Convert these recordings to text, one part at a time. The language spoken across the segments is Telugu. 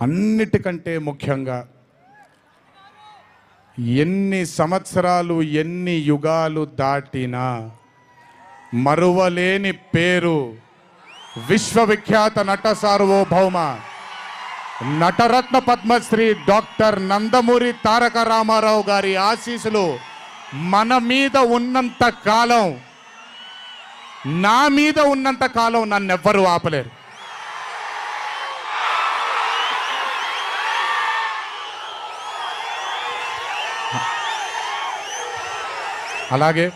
అన్నిటికంటే ముఖ్యంగా ఎన్ని సంవత్సరాలు ఎన్ని యుగాలు దాటినా మరువలేని పేరు విశ్వవిఖ్యాత నట సార్వభౌమ నటరత్న పద్మశ్రీ డాక్టర్ నందమూరి తారక రామారావు గారి ఆశీస్సులు మన మీద ఉన్నంత కాలం, నా మీద ఉన్నంత కాలం నన్నెవ్వరూ ఆపలేరు. అలాగే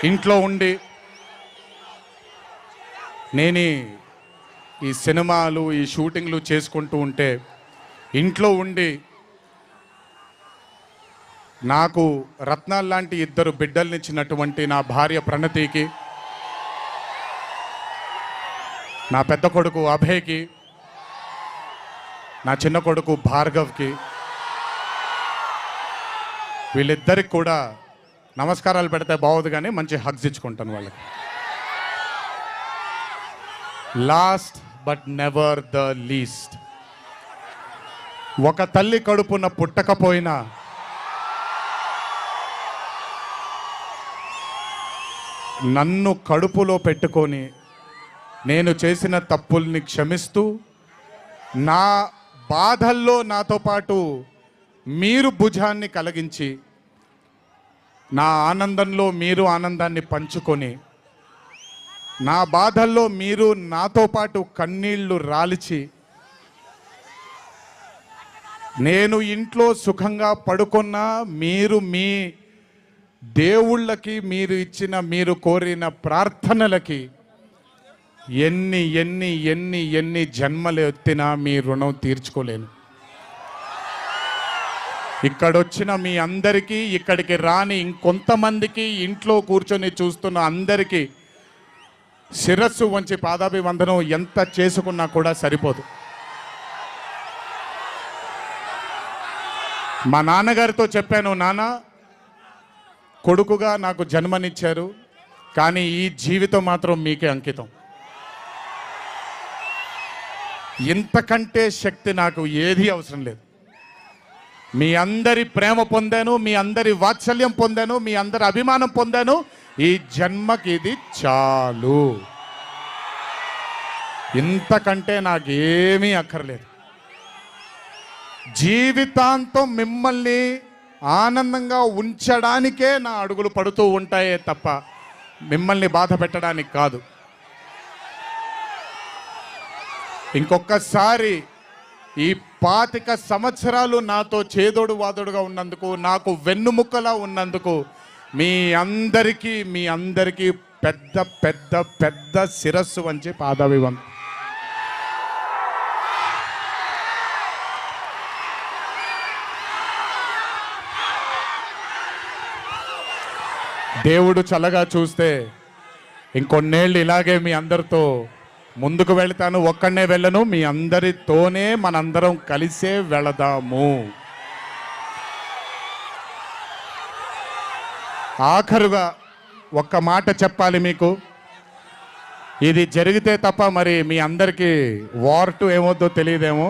ఇంట్లో ఉండి నేను ఈ సినిమాలు ఈ షూటింగ్లు చేసుకుంటూ ఉంటే ఇంట్లో ఉండి నాకు రత్నాల్ లాంటి ఇద్దరు బిడ్డల్నిచ్చినటువంటి నా భార్య ప్రణతికి, నా పెద్ద కొడుకు అభయ్కి, నా చిన్న కొడుకు భార్గవ్కి, వీళ్ళిద్దరికి కూడా నమస్కారాలు పెడితే బాగోదు కానీ మంచి హగ్స్ ఇచ్చుకుంటాను వాళ్ళకి. Last but never the least, ఒక తల్లి కడుపున పుట్టకపోయినా నన్ను కడుపులో పెట్టుకొని నేను చేసిన తప్పుల్ని క్షమిస్తూ నా బాధల్లో నాతో పాటు మీరు భుజాన్ని కలిగించి నా ఆనందంలో మీరు ఆనందాన్ని పంచుకొని నా బాధల్లో మీరు నాతో పాటు కన్నీళ్లు రాల్చి నేను ఇంట్లో సుఖంగా పడుకున్నా మీరు మీ దేవుళ్ళకి మీరు ఇచ్చిన మీరు కోరిన ప్రార్థనలకి ఎన్ని ఎన్ని ఎన్ని ఎన్ని జన్మలు ఎత్తినా మీ రుణం తీర్చుకోలేను. ఇక్కడొచ్చిన మీ అందరికీ, ఇక్కడికి రాని ఇంకొంతమందికి, ఇంట్లో కూర్చొని చూస్తున్న అందరికీ శిరస్సు వంచి పాదాభివందనం ఎంత చేసుకున్నా కూడా సరిపోదు. మా నాన్నగారితో చెప్పాను, నాన్న కొడుకుగా నాకు జన్మనిచ్చారు, కానీ ఈ జీవితం మాత్రం మీకే అంకితం. ఇంతకంటే శక్తి నాకు ఏది అవసరం లేదు. మీ అందరి ప్రేమ పొందాను, మీ అందరి వాత్సల్యం పొందాను, మీ అందరి అభిమానం పొందాను. ఈ జన్మకి ఇది చాలు. ఇంతకంటే నాకేమీ అక్కర్లేదు. జీవితాంతం మిమ్మల్ని ఆనందంగా ఉంచడానికే నా అడుగులు పడుతూ ఉంటాయే తప్ప మిమ్మల్ని బాధ పెట్టడానికి కాదు. ఇంకొకసారి ఈ 25 సంవత్సరాలు నాతో చేదోడు వాదోడుగా ఉన్నందుకు, నాకు వెన్నుముక్కలా ఉన్నందుకు మీ అందరికీ పెద్ద పెద్ద పెద్ద శిరస్సు వంచి పాదాభివందనం. దేవుడు చల్లగా చూస్తే ఇంకొన్నేళ్ళు ఇలాగే మీ అందరితో ముందుకు వెళ్తాను. ఒక్కడనే వెళ్ళను, మీ అందరితోనే మనందరం కలిసే వెళదాము. ఆఖరుగా ఒక్క మాట చెప్పాలి మీకు. ఇది జరిగితే తప్ప మరి మీ అందరికీ వార్ 2 ఏమవుద్దో తెలియదేమో.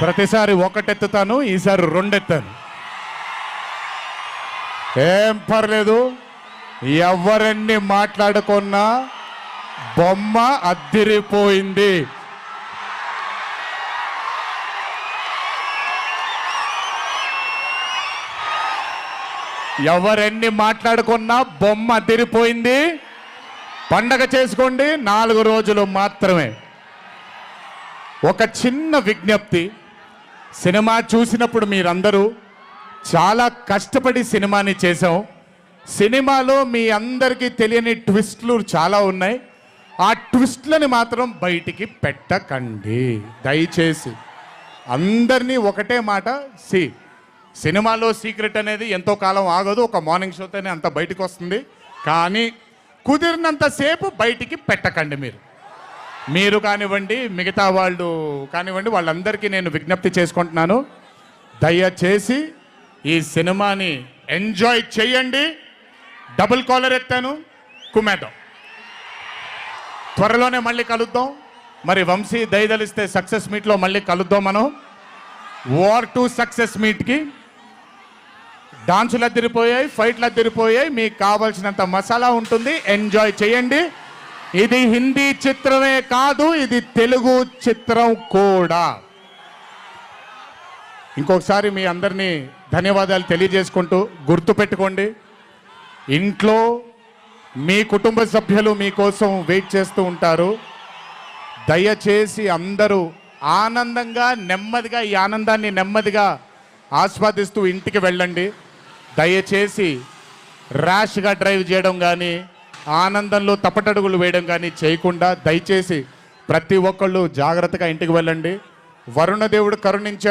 ప్రతిసారి ఒకటెత్తుతాను, ఈసారి 2 ఎత్తాను. ఏం పర్లేదు, ఎవరెన్ని మాట్లాడుకున్నా బొమ్మ అద్దిరిపోయింది. ఎవరెన్ని మాట్లాడుకున్నా బొమ్మ అద్దిరిపోయింది. పండగ చేసుకోండి, 4 రోజులు మాత్రమే. ఒక చిన్న విజ్ఞప్తి, సినిమా చూసినప్పుడు మీరందరూ చాలా కష్టపడి సినిమాని చేసాం. సినిమాలో మీ అందరికీ తెలియని ట్విస్ట్లు చాలా ఉన్నాయి. ఆ ట్విస్ట్లని మాత్రం బయటికి పెట్టకండి దయచేసి. అందరినీ ఒకటే మాట, సినిమాలో సీక్రెట్ అనేది ఎంతో కాలం ఆగదు, ఒక మార్నింగ్ షోతోనే అంత బయటకు వస్తుంది. కానీ కుదిరినంతసేపు బయటికి పెట్టకండి మీరు. మీరు కానివ్వండి, మిగతా వాళ్ళు కానివ్వండి, వాళ్ళందరికీ నేను విజ్ఞప్తి చేసుకుంటున్నాను, దయచేసి ఈ సినిమాని ఎంజాయ్ చేయండి. డబుల్ కాలర్ ఎత్తాను, కుమ్మేద్దాం. త్వరలోనే మళ్ళీ కలుద్దాం. మరి వంశీ దయదలిస్తే సక్సెస్ మీట్లో మళ్ళీ కలుద్దాం. మనం వార్ 2 సక్సెస్ మీట్కి డాన్సులు అద్దరిపోయాయి, ఫైట్లు అద్దరిపోయాయి. మీకు కావాల్సినంత మసాలా ఉంటుంది, ఎంజాయ్ చేయండి. ఇది హిందీ చిత్రమే కాదు, ఇది తెలుగు చిత్రం కూడా. ఇంకొకసారి మీ అందరినీ ధన్యవాదాలు తెలియజేసుకుంటూ, గుర్తుపెట్టుకోండి, ఇంట్లో మీ కుటుంబ సభ్యులు మీకోసం వెయిట్ చేస్తూ ఉంటారు. దయచేసి అందరూ ఆనందంగా నెమ్మదిగా ఈ ఆనందాన్ని నెమ్మదిగా ఆస్వాదిస్తూ ఇంటికి వెళ్ళండి. దయచేసి ర్యాష్గా డ్రైవ్ చేయడం కానీ, ఆనందంలో తప్పటడుగులు వేయడం కానీ చేయకుండా దయచేసి ప్రతి ఒక్కళ్ళు జాగ్రత్తగా ఇంటికి వెళ్ళండి. వరుణదేవుడు కరుణించాడు.